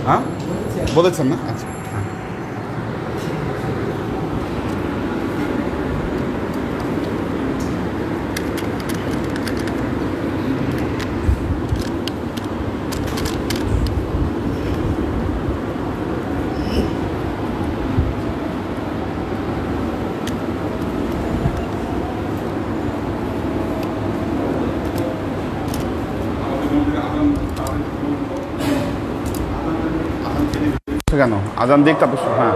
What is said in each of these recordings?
হ্যাঁ বলেছেন না? আচ্ছা। কেন আজান দিক তারপর হ্যাঁ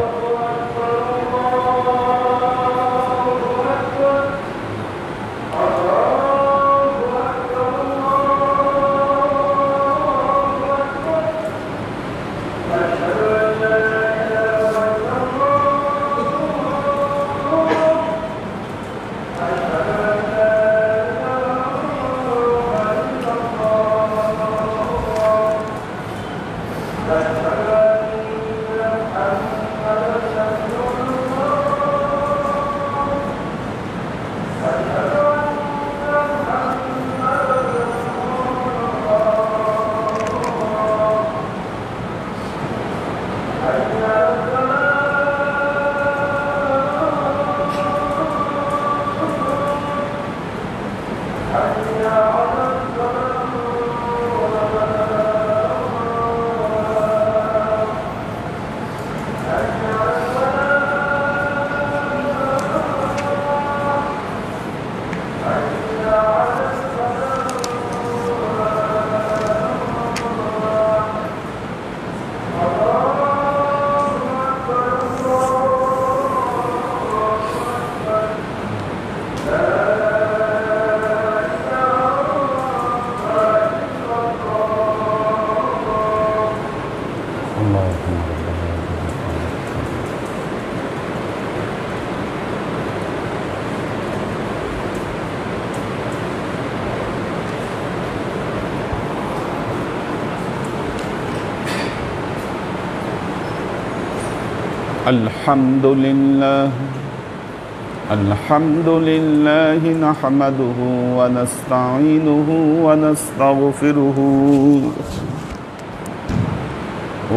الحمد لله نحمده ونستعينه ونستغفره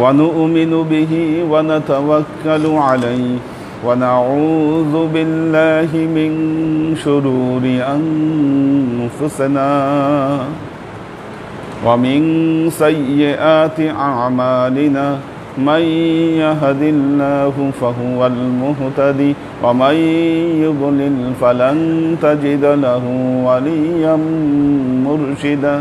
ونؤمن به ونتوكل عليه ونعوذ بالله من شرور أنفسنا ومن سيئات أعمالنا من يهد الله فهو المهتدي ومن يضلل فلن تجد له وليا مرشدا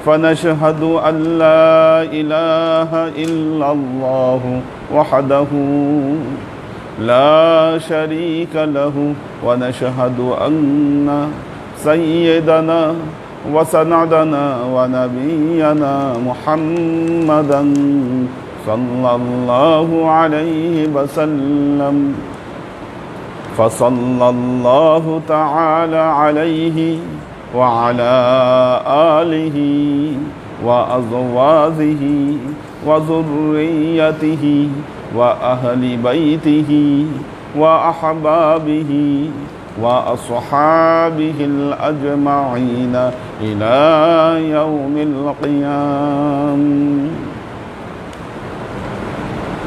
فنشهد أن لا إله إلا الله وحده لا شريك له ونشهد أن سيدنا وسندنا ونبينا محمدا صلى الله عليه وسلم فصلى الله تعالى عليه وعلى آله وأزواجه وذريته وأهل بيته وأحبابه وأصحابه الأجمعين إلى يوم القيامة.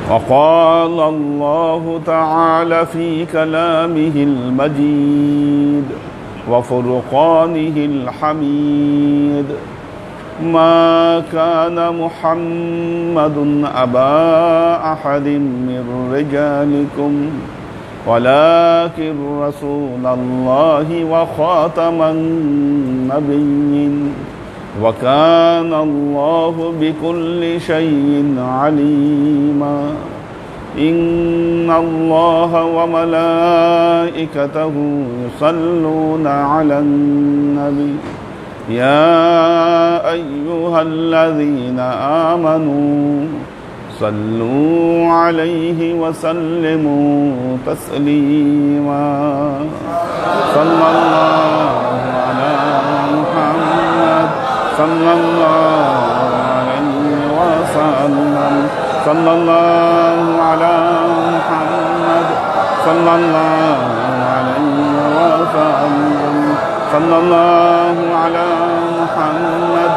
وقال الله تعالى في كلامه المجيد وفرقانه الحميد ما كان محمد أبا أحد من رجالكم ولكن رسول الله وخاتم النبيين وكان الله بكل شيء عليما. إن الله وملائكته يصلون على النبي يا أيها الذين آمنوا صلوا عليه وسلموا تسليما. صلى الله على محمد صلى الله عليه وسلم صلى الله على محمد صلى الله عليه وسلم صلى الله على محمد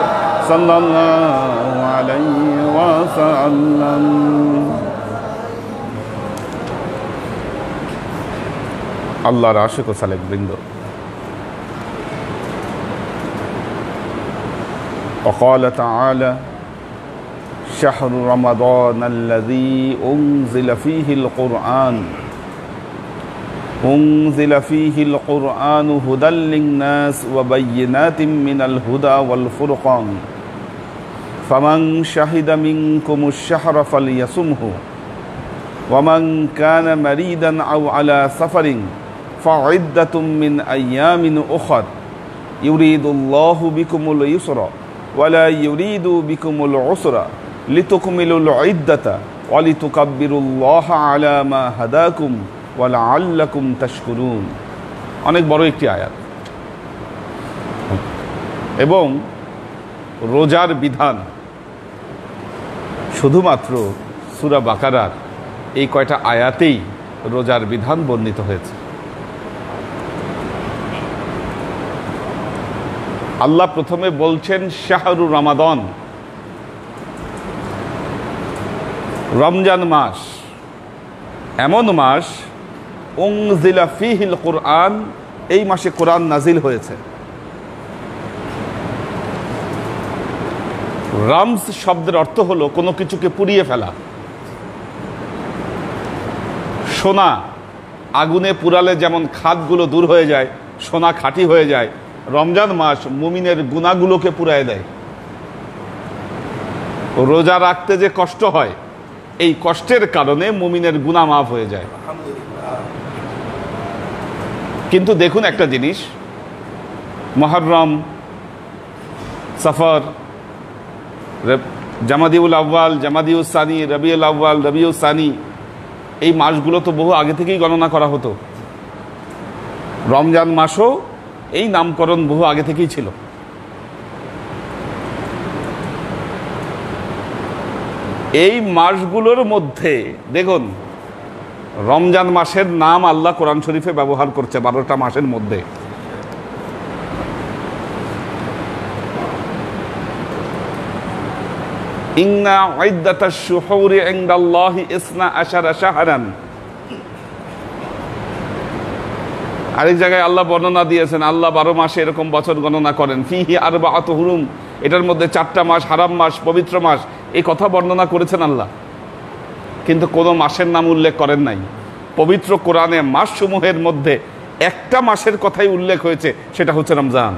সাল্লাল্লাহু আলাইহি ওয়াসাল্লাম। আল্লাহর আশিক ও সালেক বৃন্দ, وقال تعالى شهر رمضان الذي أنزل فيه القرآن هدى للناس وبينات من الهدى والفرقان فمن شهد منكم الشهر فليصمه ومن كان مريضا أو على سفر فعدة من أيام أخر يريد الله بكم اليسر ولا يريد بكم العسر لتكملوا العدة ولتكبروا الله على ما هداكم ولعلكم تشكرون। অনেক বড় একটি আয়াত এবং রোজার বিধান শুধুমাত্র সূরা বাকারার এই কয়টা আয়াতেই রোজার বিধান বর্ণিত হয়েছে। আল্লাহ প্রথমে বলছেন শাহরু রমাদান, রমজান মাস এমন মাস উনজিলা ফীহিল কুরআন, এই মাসে কোরআন নাজিল হয়েছে। রামস শব্দের অর্থ হলো কোনো কিছুকে পুড়িয়ে ফেলা। সোনা আগুনে পুড়ালে যেমন খাদগুলো দূর হয়ে যায়, সোনা খাঁটি হয়ে যায়, রমজান মাস মুমিনের গুনাহগুলোকে পুড়ায় দেয়। রোজা রাখতে যে কষ্ট হয়, এই কষ্টের কারণে মুমিনের গুনাহ মাফ হয়ে যায়। কিন্তু দেখুন একটা জিনিস, মুহররম, সফর, জামাদিউল আউয়াল, জামাদিউস সানি, রবিউল আউয়াল, রবিউস সানি, এই মাসগুলো তো বহু আগে থেকেই গণনা করা হতো। রমজান মাসও এই নামকরণ বহু আগে থেকেই ছিল। এই মাসগুলোর মধ্যে দেখুন, রমজান মাসের নাম আল্লাহ কোরআন শরীফে ব্যবহার করছে 12টা মাসের মধ্যে। ইন্না ইদ্দাতাশ শুহুরি ইনদাল্লাহি 12 শাহরান। আরেক জায়গায় আল্লাহ বর্ণনা দিয়েছেন, আল্লাহ 12 মাসে এরকম বছর গণনা করেন। ফিহি আরবাআতু হুরুম, এটার মধ্যে 4টা মাস হারাম মাস, পবিত্র মাস, এই কথা বর্ণনা করেছেন আল্লাহ, কিন্তু কোনো মাসের নাম উল্লেখ করেন নাই। পবিত্র কোরআনে মাসসমূহের মধ্যে একটা মাসের কথাই উল্লেখ হয়েছে, সেটা হচ্ছে রমজান।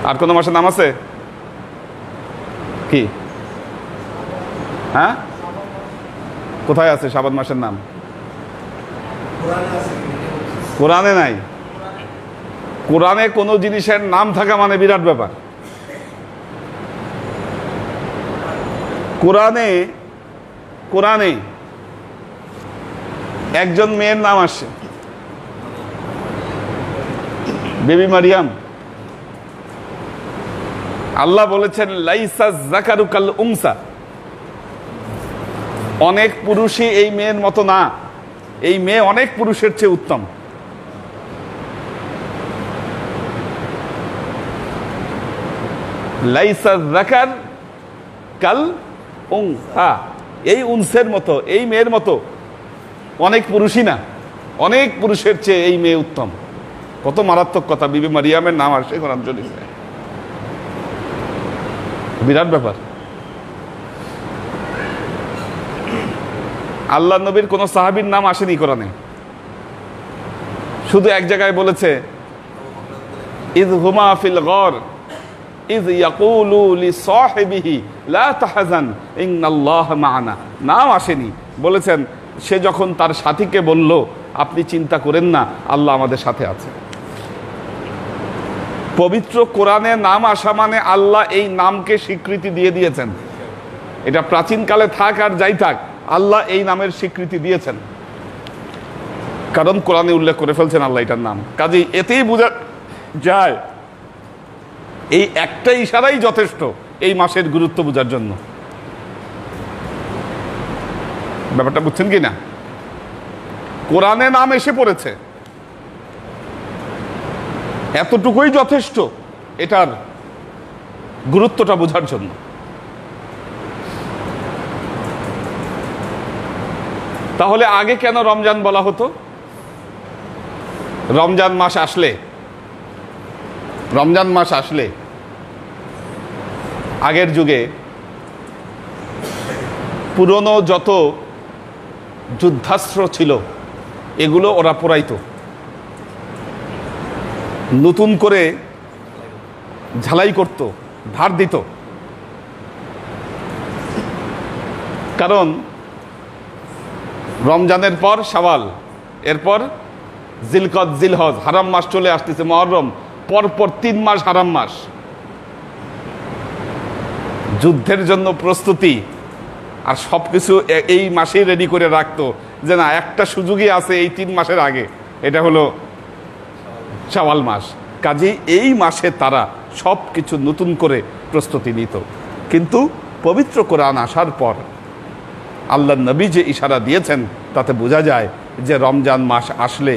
আর কোনো মাসের নাম আছে কি? হ্যাঁ, কোথায় আছে শাবান মাসের নাম? কোরআনে নাই। কোরআনে কোনো জিনিসের নাম থাকা মানে বিরাট ব্যাপার। কোরআনে একজন মেয়ের নাম আসে, বেবি মারিয়াম। আল্লাহ বলেছেন লাইসা যাকারু কাল উনসা, অনেক পুরুষই এই মেয়ের মতো না, এই মেয়ে অনেক পুরুষের চেয়ে উত্তম। লাইসা যাকার কাল উনসা, এই উনসের মতো, এই মেয়ের মতো অনেক পুরুষই না, অনেক পুরুষের চেয়ে এই মেয়ে উত্তম। কত মারাত্মক কথা! বিবি মারিয়ামের নাম আসে কোরআন শরীফে, বিরাট ব্যাপার। আল্লাহ নবীর কোন সাহাবীর নাম আসেনি কোরআনে, শুধু এক জায়গায় বলেছে ইয হুমা ফিল গর ইয ইয়াকুলু লিসাহিবিহি লা তাহজান ইন্নাল্লাহা মা'ানা। নাম আসেনি, বলেছেন সে যখন তার সাথীকে বলল আপনি চিন্তা করেন না, আল্লাহ আমাদের সাথে আছে। পবিত্র কোরআনে নাম আসা মানে আল্লাহ এই নামকে স্বীকৃতি দিয়ে দিয়েছেন। এটা প্রাচীনকালে থাক আর যাই থাক, আল্লাহ এই নামের স্বীকৃতি দিয়েছেন, কারণ কোরআনে উল্লেখ করে ফেলছেন আল্লাহ এটার নাম। কাজেই এতেই বোঝা যায়, এই একটা ইশারাই যথেষ্ট এই মাসের গুরুত্ব বোঝার জন্য। ব্যাপারটা বুঝছেন কি না? কোরআনে নাম এসে পড়েছে, এতটুকুই যথেষ্ট এটার গুরুত্বটা বোঝার জন্য। তাহলে আগে কেন রমজান বলা হতো? রমজান মাস আসলে আগের যুগে পুরনো যত যুদ্ধাস্ত্র ছিল এগুলো ওরা পোড়াইতো, নতুন করে ঝালাই করত, ধার দিত। কারণ রমজানের পর শাওয়াল, এরপর জিলকদ, জিলহজ, হারাম মাস চলে আসতেছে, মুহররম, পরপর 3 মাস হারাম মাস। যুদ্ধের জন্য প্রস্তুতি আর সবকিছু এই মাসেই রেডি করে রাখতো, যে না একটা সুযোগই আছে এই 3 মাসের আগে, এটা হলো শাওয়াল মাস। কাজেই এই মাসে তারা সব কিছু নতুন করে প্রস্তুতি নিত। কিন্তু পবিত্র কোরআন আসার পর আল্লাহ নবী যে ইশারা দিয়েছেন তাতে বোঝা যায় যে রমজান মাস আসলে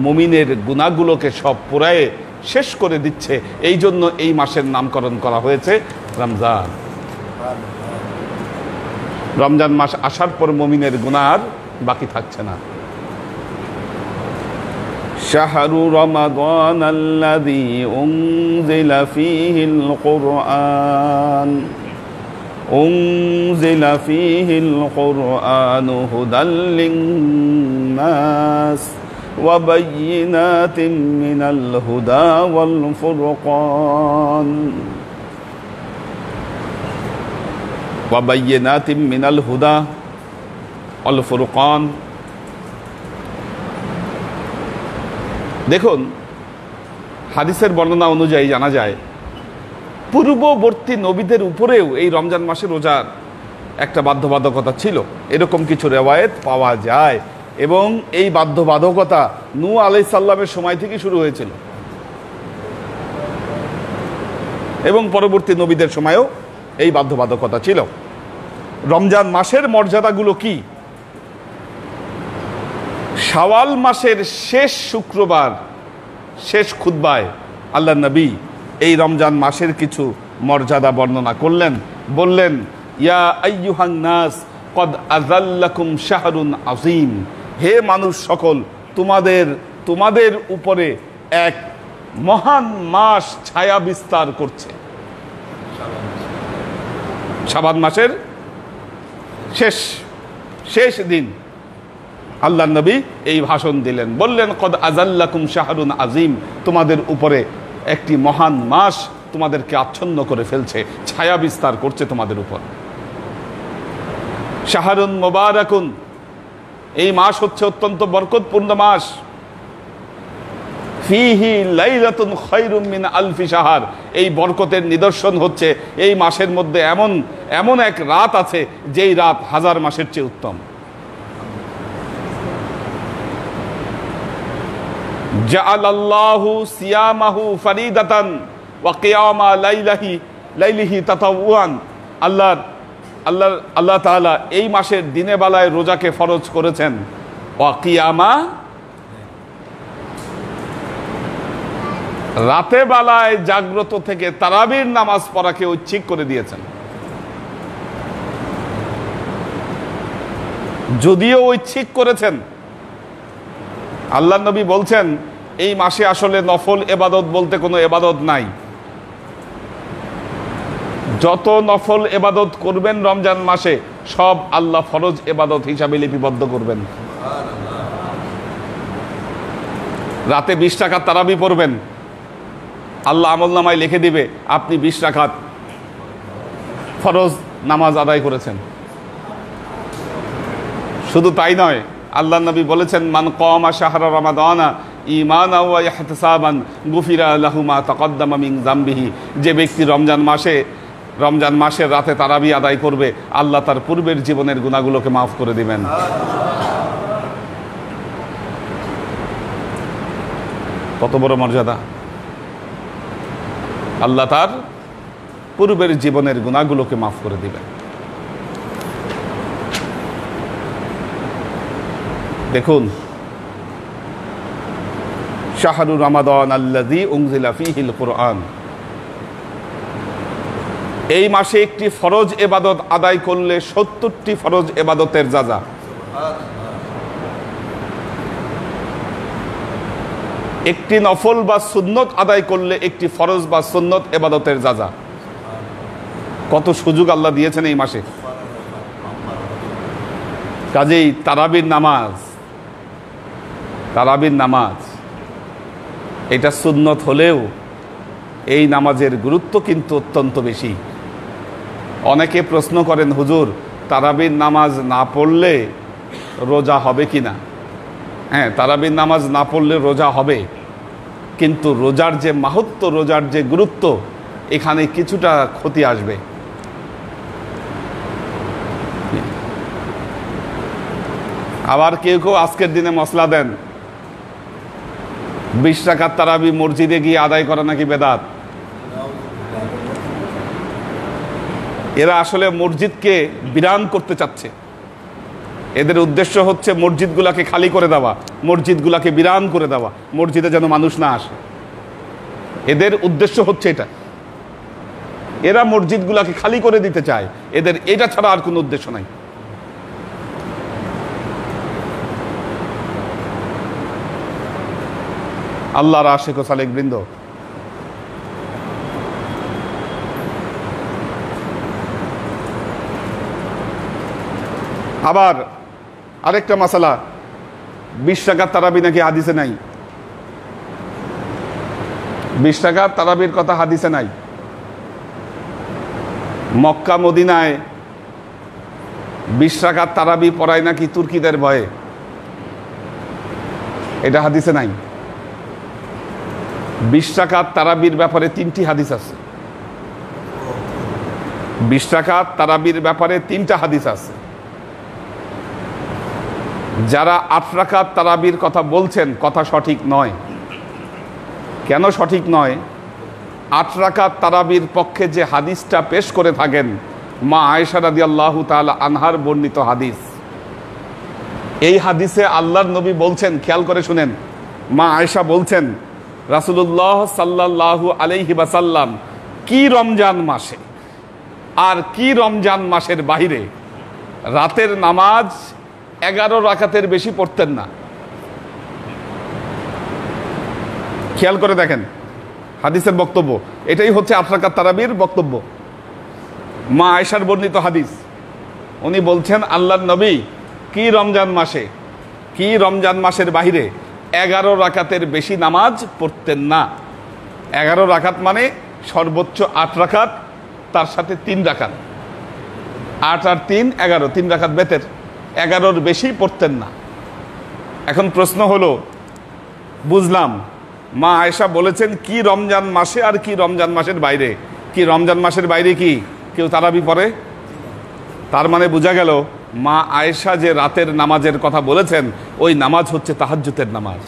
মুমিনের গুনাহগুলোকে সব পুরায়ে শেষ করে দিচ্ছে। এই জন্য এই মাসের নামকরণ করা হয়েছে রমজান। রমজান মাস আসার পর মুমিনের গুনাহ আর বাকি থাকছে না। শাহরু রমাদান আল্লাযী উনজিলা ফীহিল কুরআন উনজিলা ফীহিল কুরআনু হুদাল লিন-নাস ওয়া বায়্যিনাতিন মিনাল হুদা ওয়াল ফুরকান ওয়া বায়্যিনাতিন মিনাল হুদা ওয়াল ফুরকান। দেখুন, হাদিসের বর্ণনা অনুযায়ী জানা যায় পূর্ববর্তী নবীদের উপরেও এই রমজান মাসে রোজার একটা বাধ্যবাধকতা ছিল, এরকম কিছু রেওয়ায়েত পাওয়া যায়। এবং এই বাধ্যবাধকতা নূহ আলাইহিস সালামের সময় থেকে শুরু হয়েছিল এবং পরবর্তী নবীদের সময়ও এই বাধ্যবাধকতা ছিল। রমজান মাসের মর্যাদাগুলো কি? শাওয়াল মাসের শেষ শুক্রবার শেষ খুতবায় আল্লাহ নবী এই রমজান মাসের কিছু মর্যাদা বর্ণনা করলেন। বললেন, ইয়া আইয়ুহান নাস কদ আযাল্লাকুম শাহরুন আযীম, হে মানুষ সকল, তোমাদের উপরে এক মহান মাস ছায়া বিস্তার করছে। শাবান মাসের শেষ দিন আল্লাহ নবী এই ভাষণ দিলেন, বললেন, কদ আযাল্লাকুম শাহরুন আযীম, তোমাদের উপরে একটি মহান মাস তোমাদেরকে আচ্ছন্ন করে ফেলছে, ছায়া বিস্তার করছে তোমাদের উপর। শাহরুন মুবারাকুন, এই মাস হচ্ছে অত্যন্ত বরকতপূর্ণ মাস। ফীহি লাইলাতুন খায়রুম মিন আলফি শাহর, এই বরকতের নিদর্শন হচ্ছে এই মাসের মধ্যে এমন এক রাত আছে যেই রাত 1000 মাসের চেয়ে উত্তম। জাআলাল্লাহু সিয়ামাহু ফারিদাতান ওয়া কিয়ামা লাইলিহি তাতাওয়ান, আল্লাহ তাআলা এই মাসের দিনে বেলায় রোজাকে ফরজ করেছেন। ওয়া কিয়ামা, রাতে বেলায় জাগ্রত থেকে তারাবির নামাজ পড়াকে ঐচ্ছিক করে দিয়েছেন। যদিও ঐচ্ছিক করেছেন, আল্লাহ নবী বলছেন এই মাসে আসলে নফল এবাদত বলতে কোনো এবাদত নাই। যত নফল এবাদত করবেন রমজান মাসে সব আল্লাহ ফরজ এবাদত হিসাবে লিপিবদ্ধ করবেন। রাতে 20 রাকাত তারাবি পড়বেন, আল্লাহ আমলনামায় লিখে দিবে আপনি 20 রাকাত ফরজ নামাজ আদায় করেছেন। শুধু তাই নয়, আল্লাহ নবী বলেছেন, মান কামা শাহরা রমাদানা ঈমানান ওয়া ইহতিসাবান গুফিরা লাহু মা তাকদ্দামা মিন যামবিহি, যে ব্যক্তি রমজান মাসের রাতে তারাবি আদায় করবে আল্লাহ তার পূর্বের জীবনের গুনাহগুলোকে মাফ করে দিবেন। কত বড় মর্যাদা! আল্লাহ তার পূর্বের জীবনের গুনাহগুলোকে মাফ করে দিবেন। দেখুন, শাহরু রমাদান আল্লাযী উনজিলা ফীহিল কুরআন। এই মাসে একটি ফরজ ইবাদত আদায় করলে ৭০টি ফরজ ইবাদতের যাজা, একটি নফল বা সুন্নত আদায় করলে একটি ফরজ বা সুন্নত ইবাদতের যাজা। কত সুযোগ আল্লাহ দিয়েছেন এই মাসে। কাজেই তারাবির নামাজ এটা সুন্নত হলেও এই নামাজের গুরুত্ব কিন্তু অত্যন্ত বেশি। অনেকে প্রশ্ন করেন, হুজুর তারাবির নামাজ না পড়লে রোজা হবে কিনা? হ্যাঁ, তারাবির নামাজ না পড়লে রোজা হবে, কিন্তু রোজার যে মাহাত্ম্য, রোজার যে গুরুত্ব, এখানে কিছুটা ক্ষতি আসবে। আবার কেউ কেউ আজকের দিনে মসলা দেন 20 রাকাত তারাবি মসজিদে গিয়ে আদায় করা নাকি বেদাত। এরা আসলে মসজিদকে বিরান করতে চাচ্ছে। এদের উদ্দেশ্য হচ্ছে মসজিদগুলাকে খালি করে দেওয়া, মসজিদগুলাকে বিরান করে দেওয়া, মসজিদে যেন মানুষ না আসে। এদের উদ্দেশ্য হচ্ছে এটা। এরা মসজিদগুলাকে খালি করে দিতে চায়, এদের এটা ছাড়া আর কোনো উদ্দেশ্য নাই। আল্লাহর আশিক ও সালেক বৃন্দ, আবার আরেকটা মাসালা, 20 রাকাত তারাবি নাকি হাদিসে নাই। 20 রাকাত তারাবির কথা হাদিসে নাই। মক্কা মদিনায় 20 রাকাত তারাবি পড়ায় নাকি তুর্কিদের ভয়ে, এটা হাদিসে নাই। 20 রাকাত তারাবির ব্যাপারে 3টি হাদিস আছে। 20 রাকাত তারাবির ব্যাপারে 3টা হাদিস আছে। যারা 8 রাকাত তারাবির কথা বলছেন, কথা সঠিক নয়। কেন সঠিক নয়? 8 রাকাত তারাবির পক্ষে যে হাদিসটা পেশ করে থাকেন, মা আয়েশা রাদিয়াল্লাহু তাআলা আনহার বর্ণিত হাদিস। এই হাদিসে আল্লাহর নবী বলছেন, খেয়াল করে শুনেন, মা আয়েশা বলছেন, রাসূলুল্লাহ সাল্লাল্লাহু আলাইহি ওয়াসাল্লাম কি রমজান মাসে আর কি রমজান মাসের বাহিরে রাতের নামাজ 11 রাকাতের বেশি পড়তেন না। খেয়াল করে দেখেন হাদিসের বক্তব্য, এটাই হচ্ছে 8 রাকাত তারাবির বক্তব্য। মা আয়েশার বর্ণিত হাদিস, উনি বলছেন আল্লাহর নবী কি রমজান মাসের বাহিরে 11 রাকাতের বেশি নামাজ পড়তেন না। 11 রাকাত মানে সর্বোচ্চ 8 রাকাত, তার সাথে 3 রাকাত। 8 আর 3 11, 3 রাকাত বেতের, 11-র বেশি পড়তেন না। এখন প্রশ্ন হলো, বুঝলাম মা আয়েশা বলেছেন কি রমজান মাসে আর কি রমজান মাসের বাইরে। কি রমজান মাসের বাইরে কি কেউ তারাবি পড়ে? তার মানে বোঝা গেল মা আয়েশা যে রাতের নামাজের কথা বলেছেন, ওই নামাজ হচ্ছে তাহাজ্জুদের নামাজ।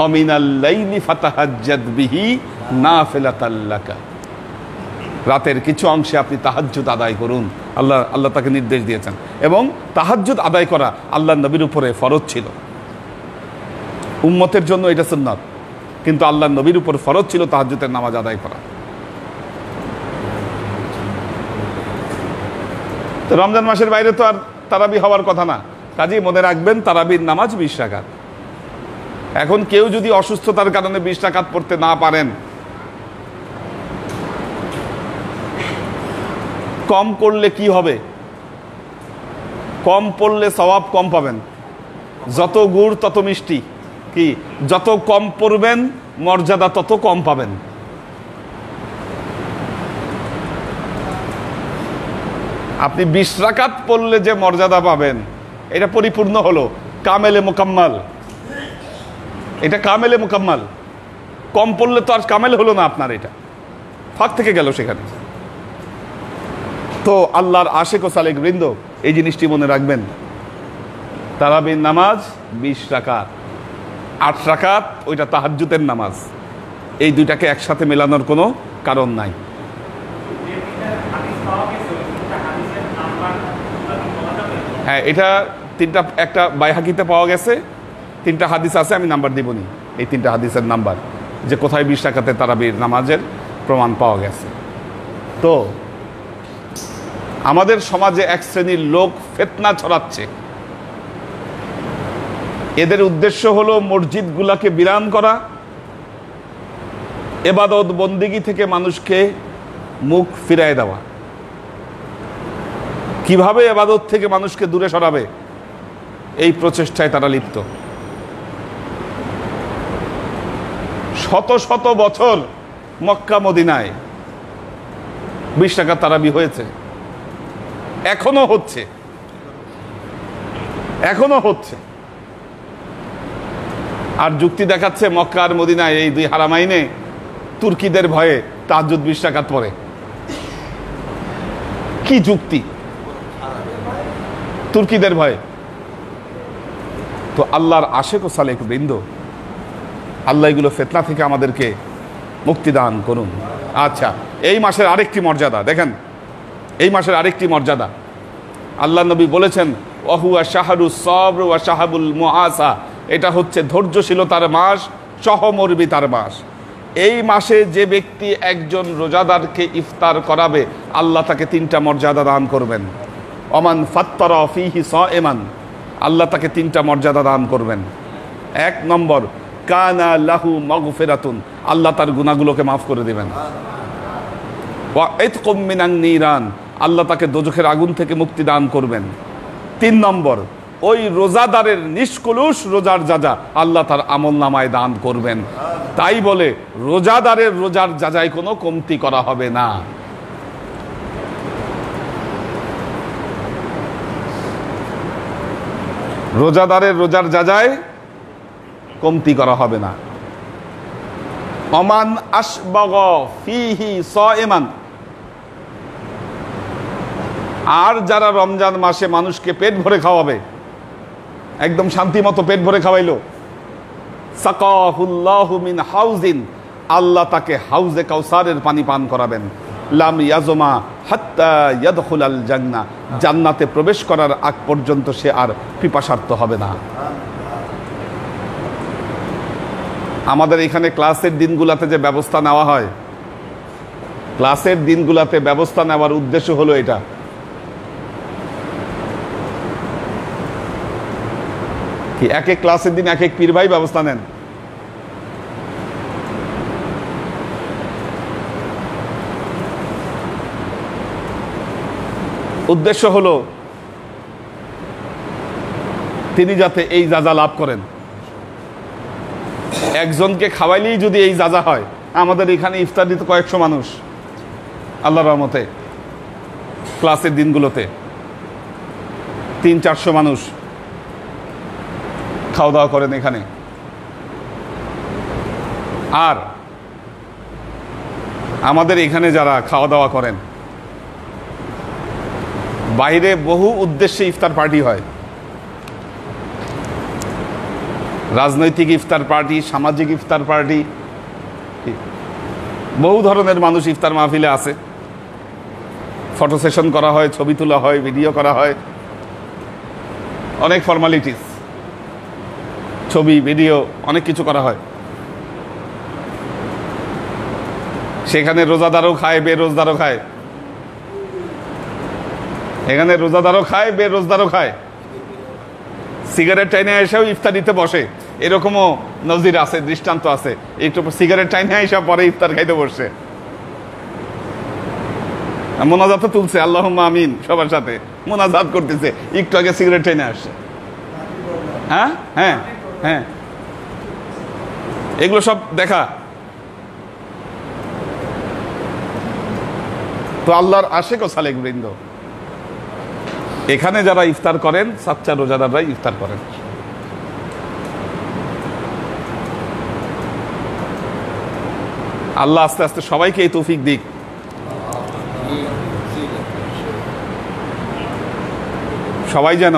অমিনাল লাইলি ফাতাহাজ্জাদ বিহি নাফিলাতাল লাকা, রাতের কিছু অংশে আপনি তাহাজ্জুদ আদায় করুন। আল্লাহ তাকে নির্দেশ দিয়েছেন, এবং তাহাজ্জুদ আদায় করা আল্লাহর নবীর উপরে ফরজ ছিল। উম্মতের জন্য এটা সুন্নাত, কিন্তু আল্লাহর নবীর উপর ফরজ ছিল তাহাজ্জুদের নামাজ আদায় করা। তো রমজান মাসের বাইরে তো আর তারাবি হওয়ার কথা না। কাজেই মনে রাখবেন তারাবির নামাজ 20 রাকাত। এখন কেউ যদি অসুস্থতার কারণে 20 রাকাত পড়তে না পারেন, কম করলে কি হবে? কম পড়লে সওয়াব কম পাবেন। যত গুড় তত মিষ্টি, কি যত কম পড়বেন মর্যাদা তত কম পাবেন। আপনি 20 রাকাত পড়লে যে মর্যাদা পাবেন, এটা পরিপূর্ণ হলো, কামেলে মুকাম্মাল। এটা কামেলে মুকাম্মাল। কম পড়লে তো আর কামেল হলো না আপনার, এটা ফাঁক থেকে গেল সেখানে। তো আল্লাহর আশিক ও সালেক বৃন্দ, এই জিনিসটি মনে রাখবেন, তারাবির নামাজ 20 রাকাত, 8 রাকাত ওইটা তাহাজ্জুদের নামাজ। এই দুইটাকে একসাথে মেলানোর কোনো কারণ নাই। হ্যাঁ, এটা 3টা, একটা বাইহাকিতে পাওয়া গেছে, তিনটা হাদিস আছে, আমি নাম্বার দিবনি, এই তিনটা হাদিসের নাম্বার, যে কোথায় 20 রাকাতে তারাবির নামাজের প্রমাণ পাওয়া গেছে। তো আমাদের সমাজে এক শ্রেণীর লোক ফিতনা ছড়াচ্ছে। এদের উদ্দেশ্য হলো মসজিদগুলোকে বিরান করা, ইবাদত বন্দেগী থেকে মানুষকে মুখ ফিরায় দেওয়া। কিভাবে ইবাদত থেকে মানুষকে দূরে সরাবে, এই প্রচেষ্টায় তারা লিপ্ত। শত শত বছর মক্কা মদিনায় 20 রাকাত তারাবি হয়েছে, এখনো হচ্ছে, এখনো হচ্ছে। আর যুক্তি দেখাচ্ছে মক্কা আর মদিনায় এই দুই হারামাইনে তুর্কিদের ভয়ে তাহাজ্জুদ 20 রাকাত পড়ে। কি যুক্তি? তুর্কিদের ভয়ে। তো আল্লাহর আশেক ও সালেক বৃন্দ, আল্লাহ এগুলো ফিতনা থেকে আমাদেরকে মুক্তি দান করুন। আচ্ছা, এই মাসের আরেকটি মর্যাদা দেখেন, এই মাসের আরেকটি মর্যাদা আল্লাহ নবী বলেছেন, ওয়াহুয়া শাহরুস সবর ওয়া শাহাবুল মুআসা, এটা হচ্ছে ধৈর্যশীলতার মাস, সহমর্মিতার মাস। এই মাসে যে ব্যক্তি একজন রোজাদারকে ইফতার করাবে, আল্লাহ তাকে 3টা মর্যাদা দান করবেন। ওমান ফাত্তারা ফীহি সাইমান, আল্লাহ তাকে 3টা মর্যাদা দান করবেন। 1 নম্বর, কানা লাহু মাগফিরাতুন, আল্লাহ তার গুনাহগুলোকে মাফ করে দিবেন। ওয়া ইতকুম মিনান নিরান, আল্লাহ তাকে দোজখের আগুন থেকে মুক্তি দান করবেন। 3 নম্বর, ওই রোজাদারের নিষ্কলুষ রোজার যাজা আল্লাহ তার আমল নামায় দান করবেন। তাই বলে রোজাদারের রোজার যাজায় কোনো কমতি করা হবে না। রোজাদারের রোজার যাজায় কমতি করা হবে না। ওমান আশবাগ ফীহি সাইমান, আর যারা রমজান মাসে মানুষকে পেট ভরে খাওয়াবে, একদম শান্তি মতো পেট ভরে খাওয়াইলো, সাকাহুল্লাহু মিন হাউজিন, আল্লাহ তাকে হাউজে কাউসারের পানি পান করাবেন। লাম ইয়াজমা হাত্তা ইয়াদখুলাল জান্নাহ, জান্নাতে প্রবেশ করার আগ পর্যন্ত সে আর পিপাসার্ত হবে না। আমাদের এখানে ক্লাসের দিনগুলাতে যে ব্যবস্থা নেওয়া হয়, ক্লাসের দিনগুলাতে ব্যবস্থা নেওয়ার উদ্দেশ্য হলো এটা। কি এক এক ক্লাসের দিন এক এক পীর ভাই ব্যবস্থা নেন। উদ্দেশ্য হলো তিনি যাতে এই যাজা লাভ করেন। একজনকে খাওয়াইলেই যদি এই যাজা হয়, আমাদের এখানে ইফতার দিতে কয়েকশো মানুষ আল্লাহর রহমতে, ক্লাসের দিনগুলোতে 300-400 মানুষ খাওয়া দাওয়া করেন এখানে। আর আমাদের এখানে যারা খাওয়া দাওয়া করেন, বাইরে বহু উদ্দেশ্যে ইফতার পার্টি হয়, রাজনৈতিক ইফতার পার্টি, সামাজিক ইফতার পার্টি, বহু ধরনের মানুষ ইফতার মাহফিলে আছে। ফটো সেশন করা হয়, ছবি তোলা হয়, ভিডিও করা হয়, অনেক ফর্মালিটিস, ছবি ভিডিও অনেক কিছু করা হয়। সেখানে রোজাদারও খায়, বেরোজদারও খায়। এখানে রোজাদারও খায়, বেরোজদারও খায়। সিগারেট টাইনে এসেও ইফতার দিতে বসে, এরকমও নজির আছে, দৃষ্টান্ত আছে। একটু সিগারেট টাইনে এসে পরে ইফতার খাইতে বসছে, মোনাজাত তুলছে, আল্লাহুম্মা আমিন সবার সাথে মোনাজাত করতেছে, একটু আগে সিগারেট টাইনে আসছে। হ্যাঁ হ্যাঁ হ্যাঁ, এগুলো সব দেখা। তো আল্লাহর আশেক ও সালেক বৃন্দ, এখানে যারা ইফতার করেন, সাচ্চা রোজাদাররাই ইফতার করেন। আল্লাহ আস্তে আস্তে সবাইকে এই তৌফিক দিক। সবাই যেন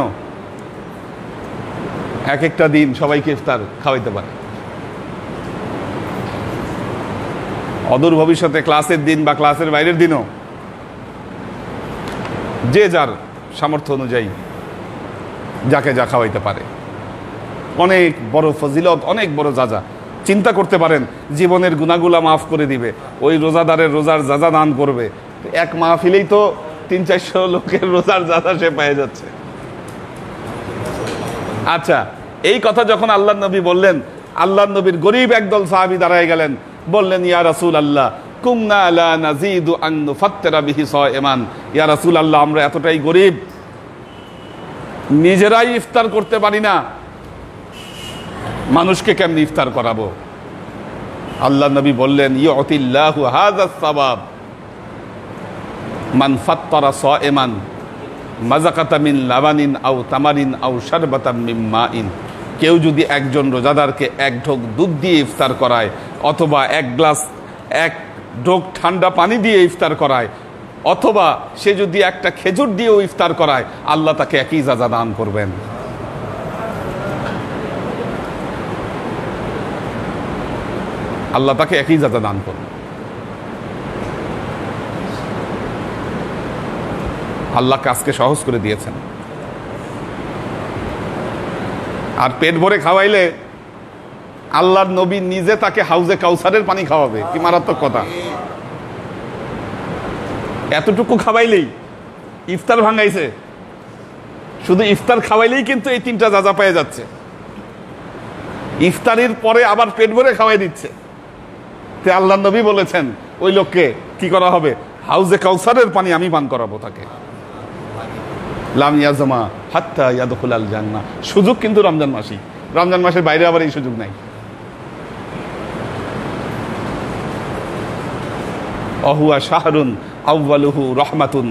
এক একটা দিন সবাইকে ইফতার খাওয়াইতে পারে। অদূর ভবিষ্যতে ক্লাসের দিন বা ক্লাসের বাইরের দিনও যে যার সামর্থ্য অনুযায়ী যাকে যা খাওয়াইতে পারে। অনেক বড় ফজিলত, অনেক বড় যাজা। চিন্তা করতে পারেন, জীবনের গুনাহগুলা মাফ করে দিবে ওই রোজাদারের রোজার যাজা দান করবে। এক মাহফিলেই তো 300-400 লোকের রোজার যাজা সে পেয়ে যাচ্ছে। আচ্ছা, এই কথা যখন আল্লাহ নবী বললেন, আল্লাহ নবীর গরিব একদল সাহাবী দাঁড়ায় গেলেন, বললেন, ইয়া রাসূলুল্লাহ কুমনা লা নাজিদু আন নুফাত্তিরা বিহি সায়মান। ইয়া রাসূলুল্লাহ, আমরা এতটাই গরিব, নিজেরাই ইফতার করতে পারি না, মানুষকে কেমনে ইফতার করাবো? আল্লাহ নবী বললেন, ইউতিল্লাহু হাযাস সাওয়াব মান ফাত্তারা সায়মান মাযাকাতা মিন লাবানিন আও তামারিন আও শারবাতাম মিন মাইন। কেউ যদি একজন রোজাদারকে এক ঢোক দুধ দিয়ে ইফতার করায়, অথবা এক ঢোক ঠান্ডা পানি দিয়ে ইফতার করায়, অথবা সে যদি একটা খেজুর দিয়েও ইফতার করায়, আল্লাহ তাকে একই যাজা দান করবেন। আল্লাহ তাকে একই যাজা দান করবেন। আল্লাহ কাজকে সহজ করে দিয়েছেন। আর পেট ভরে খাওয়াইলে আল্লাহর নবী নিজে তাকে হাউজে কাউসারের পানি খাওয়াবে। কি মারাত্মক কথা! এতটুকু খাওয়াইলেই ইফতার ভাঙাইছে। শুধু ইফতার খাওয়াইলেই কিন্তু এই 3টা যাজা পেয়ে যাচ্ছে। ইফতারির পরে আবার পেট ভরে খাওয়াই দিচ্ছে। তে আল্লাহর নবী বলেছেন, ওই লোককে কি করা হবে? হাউজে কাউসারের পানি আমি পান করাবো তাকে। লাম ইয়াজমা হাত্তা ইয়াদখুলাল জান্নাহ। সুযোগ কিন্তু রমজান মাসই, রমজান মাসের বাইরে আবার এই সুযোগ নাই। অহুয়া শাহরুন আউয়ালুহু রহমাতুন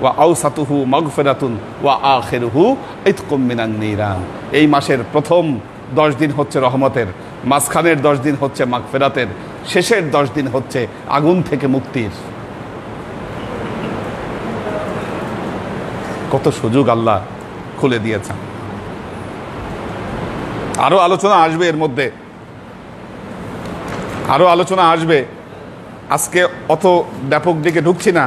ওয়া আওসাতুহু মাগফিরাতুন ওয়া আখিরুহু ইতকুম মিনান নিরান। এই মাসের প্রথম 10 দিন হচ্ছে রহমতের, মাঝখানের 10 দিন হচ্ছে মাগফিরাতের, শেষের 10 দিন হচ্ছে আগুন থেকে মুক্তির। কত সুযোগ আল্লাহ খুলে দিয়েছেন। আরো আলোচনা আসবে, এর মধ্যে আরো আলোচনা আসবে। আজকে অত ব্যাপক দিকে ঢুকছি না,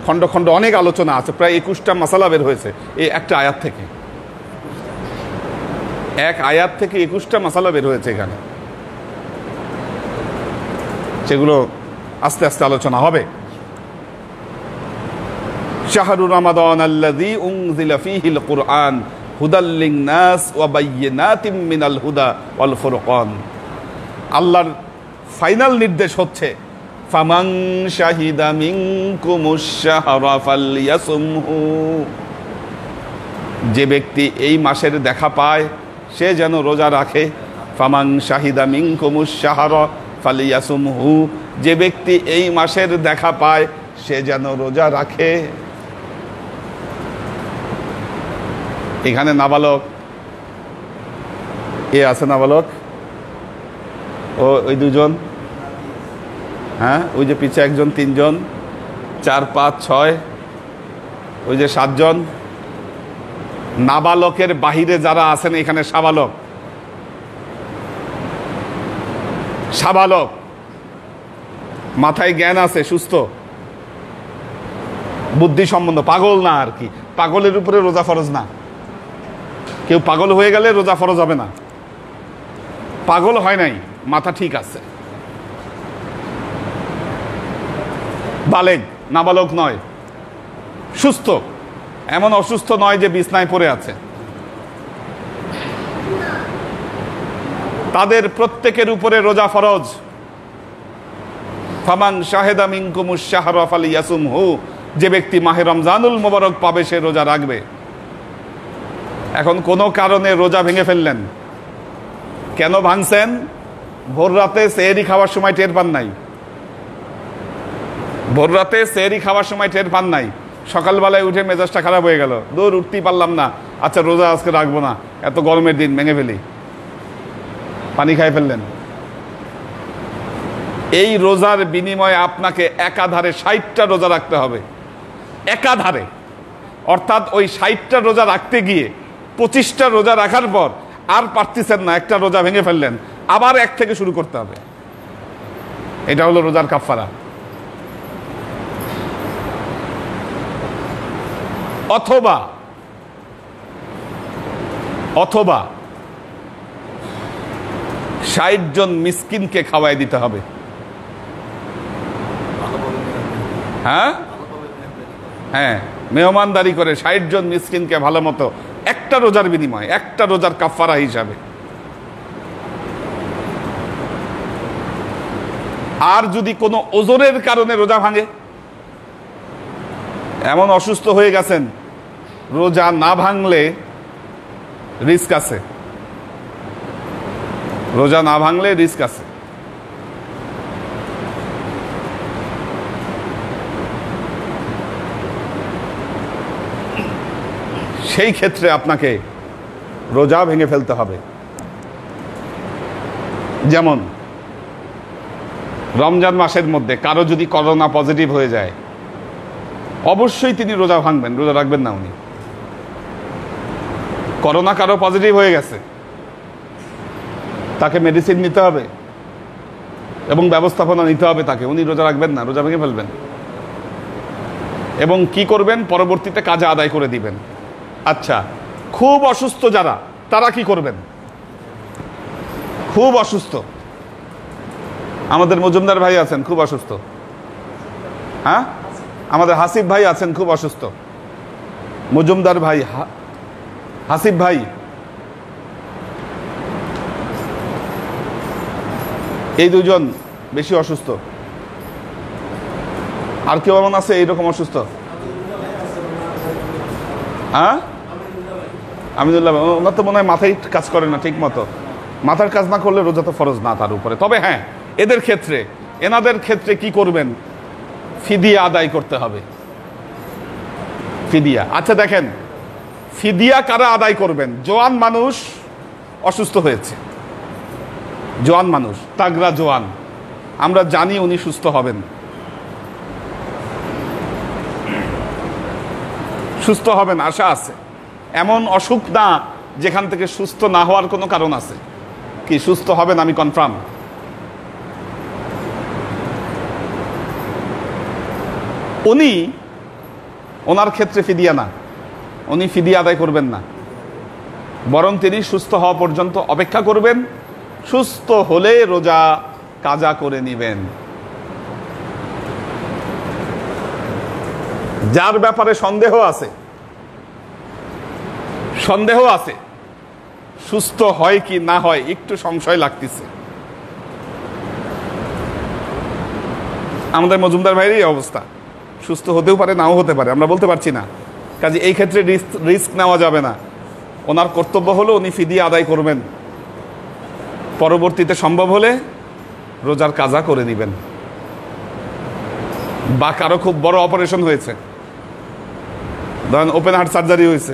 খণ্ড খণ্ড অনেক আলোচনা আছে। প্রায় 21টা মাসালা বের হয়েছে এই একটা আয়াত থেকে। এক আয়াত থেকে 21টা মাসালা বের হয়েছে এখানে, সেগুলো আস্তে আস্তে আলোচনা হবে। শাহরু রমাদান আল্লাযী উনজিলা ফীহিল কুরআন হুদাল লিন-নাস ওয়া বায়্যিনাতিম মিনাল হুদা ওয়াল ফুরকান। আল্লাহর ফাইনাল নির্দেশ হচ্ছে, ফামান শাহিদা মিনকুমুশ শাহরা ফালইয়াসুমহু। যে ব্যক্তি এই মাসের দেখা পায় সে যেন রোজা রাখে। ফামান শাহিদা মিনকুমুশ শাহরা ফালইয়াসুমহু। যে ব্যক্তি এই মাসের দেখা পায় সে যেন রোজা রাখে। এখানে নাবালক এ আছে, নাবালক ওই 2জন, হ্যাঁ, ওই যে পিছে একজন, 3জন, 4, 5, 6, ওই যে 7জন। নাবালকের বাহিরে যারা আছেন এখানে সাবালক, সাবালক, মাথায় জ্ঞান আছে, সুস্থ, বুদ্ধি সম্বন্ধ, পাগল না আর কি। পাগলের উপরে রোজা ফরজ না। কেউ পাগল হয়ে গেলে রোজা ফরজ হবে না। পাগল হয় নাই, মাথা ঠিক আছে, বালেগ, নাবালক নয়, সুস্থ, এমন অসুস্থ নয় যে বিছনায় পড়ে আছে। তাদের প্রত্যেকের উপরে রোজা ফরজ। ফামান শাহিদা মিনকুমুশ শাহরা ফালইয়াসুমহু। যে ব্যক্তি মাহে রমজানুল মুবারক পাবে সে রোজা রাখবে। এখন কোনো কারণে রোজা ভেঙে ফেললেন, কেন ভাঙছেন? ভোর রাতে সেহরি খাওয়ার সময় টের পান নাই, ভোর রাতে সেহরি খাওয়ার সময় টের পান নাই, সকালবেলায় উঠে মেজাজটা খারাপ হয়ে গেল, দূর উঠতেই পারলাম না, আচ্ছা রোজা আজকে রাখবো না, এত গরমের দিন ভেঙে ফেলি, পানি খাই ফেললেন। এই রোজার বিনিময়ে আপনাকে একাধারে 60টা রোজা রাখতে হবে, একাধারে। অর্থাৎ ওই 60টা রোজা রাখতে গিয়ে 25টা রোজা রাখার পর আর পারতেছেন না, একটা রোজা ভেঙে ফেললেন, আবার 1 থেকে শুরু করতে হবে। এটা হলো রোজার কাফারা। অথবা 60 জন মিসকিনকে খাওয়াই দিতে হবে। হ্যাঁ হ্যাঁ, মেহমানদারি করে 60 জন মিসকিনকে ভালো মতো, একটা রোজার বিনিময়, একটা রোজার কাফারা হিসাবে। আর যদি কোনো ওজনের কারণে রোজা ভাঙে, এমন অসুস্থ হয়ে গেছেন রোজা না ভাঙলে রিস্ক আছে, রোজা না ভাঙলে রিস্ক আছে। সেই ক্ষেত্রে আপনাকে রোজা ভেঙে ফেলতে হবে। যেমন রমজান মাসের মধ্যে কারো যদি করোনা পজিটিভ হয়ে যায়, অবশ্যই তিনি রোজা ভাঙবেন, রোজা রাখবেন না। উনি করোনা কারো পজিটিভ হয়ে গেছে, তাকে মেডিসিন নিতে হবে এবং ব্যবস্থাপনা নিতে হবে তাকে, উনি রোজা রাখবেন না, রোজা ভেঙে ফেলবেন। এবং কি করবেন? পরবর্তীতে কাজা আদায় করে দিবেন। আচ্ছা, খুব অসুস্থ যারা, তারা কি করবেন? খুব অসুস্থ, আমাদের মজুমদার ভাই আছেন খুব অসুস্থ, হ্যাঁ, আমাদের হাসিব ভাই আছেন খুব অসুস্থ, মজুমদার ভাই, হাসিব ভাই, এই দুজন বেশি অসুস্থ। আর কেউ এমন আছে এইরকম অসুস্থ? হ্যাঁ, আমিনুল্লাহ, ওনার তো মনে হয় মাথায় কাজ করে না ঠিক মতো। মাথার কাজ না করলে রোজা তো ফরজ না তার উপরে। তবে হ্যাঁ, এদের ক্ষেত্রে, এনাদের ক্ষেত্রে কি করবেন? ফিদিয়া আদায় করতে হবে, ফিদিয়া। আচ্ছা দেখেন, ফিদিয়া কারা আদায় করবেন? জোয়ান মানুষ অসুস্থ হয়েছে, জোয়ান মানুষ, তাগড়া জোয়ান, আমরা জানি উনি সুস্থ হবেন, সুস্থ হবেন, আশা আছে। এমন অসুখ না যেখান থেকে সুস্থ না হওয়ার কোনো কারণ আছে। কি সুস্থ হবেন? আমি কনফার্ম। উনি, ওনার ক্ষেত্রে ফিদিয়া না, উনি ফিদিয়া আদায় করবেন না, বরং তিনি সুস্থ হওয়া পর্যন্ত অপেক্ষা করবেন। সুস্থ হলে রোজা কাজা করে নিবেন। যার ব্যাপারে সন্দেহ আছে, সন্দেহ আছে সুস্থ হয় কি না হয়, একটু সংশয় লাগতেছে, আমাদের মজুমদার ভাইয়েরই অবস্থা, সুস্থ হতেও পারে নাও হতে পারে, আমরা বলতে পারছি না। কাজে এই ক্ষেত্রে রিস্ক নেওয়া যাবে না। ওনার কর্তব্য হলো উনি ফিদিয়া আদায় করবেন, পরবর্তীতে সম্ভব হলে রোজার কাজা করে নেবেন। বা কারো খুব বড় অপারেশন হয়েছে, ধরেন ওপেন হার্ট সার্জারি হয়েছে,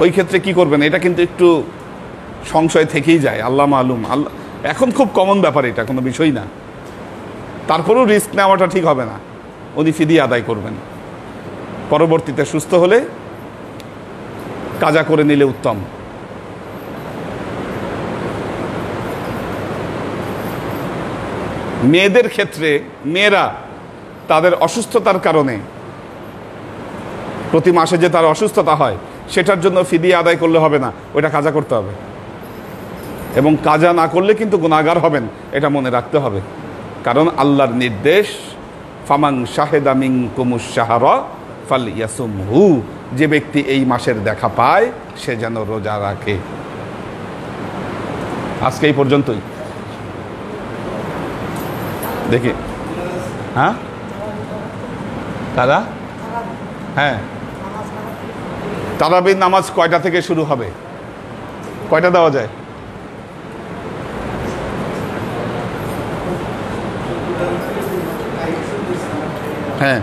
ওই ক্ষেত্রে কি করবেন? এটা কিন্তু একটু সংশয় থেকেই যায়, আল্লাহ মালুম। আল্লাহ, এখন খুব কমন ব্যাপার, এটা কোনো বিষয় না। তারপরেও রিস্ক নেওয়াটা ঠিক হবে না। উনি ফিদিয়া আদায় করবেন, পরবর্তীতে সুস্থ হলে কাজা করে নিলে উত্তম। মেয়েদের ক্ষেত্রে, মেয়েরা তাদের অসুস্থতার কারণে প্রতি মাসে যে তার অসুস্থতা হয়, সেটার জন্য ফিদিয়া আদায় করলে হবে না, ওইটা কাজা করতে হবে। এবং কাজা না করলে কিন্তু গুনাহগার হবেন, এটা মনে রাখতে হবে। কারণ আল্লাহর নির্দেশ, ফামান শাহেদা মিনকুমুশ শাহরা ফালইয়াসুমহু, যে ব্যক্তি এই মাসের দেখা পায় সে যেন রোজা রাখে। আজকে এই পর্যন্তই, দেখি। হ্যাঁ দাদা, হ্যাঁ, তারাবির নামাজ কয়টা থেকে শুরু হবে? কয়টা দেওয়া যায়? হ্যাঁ,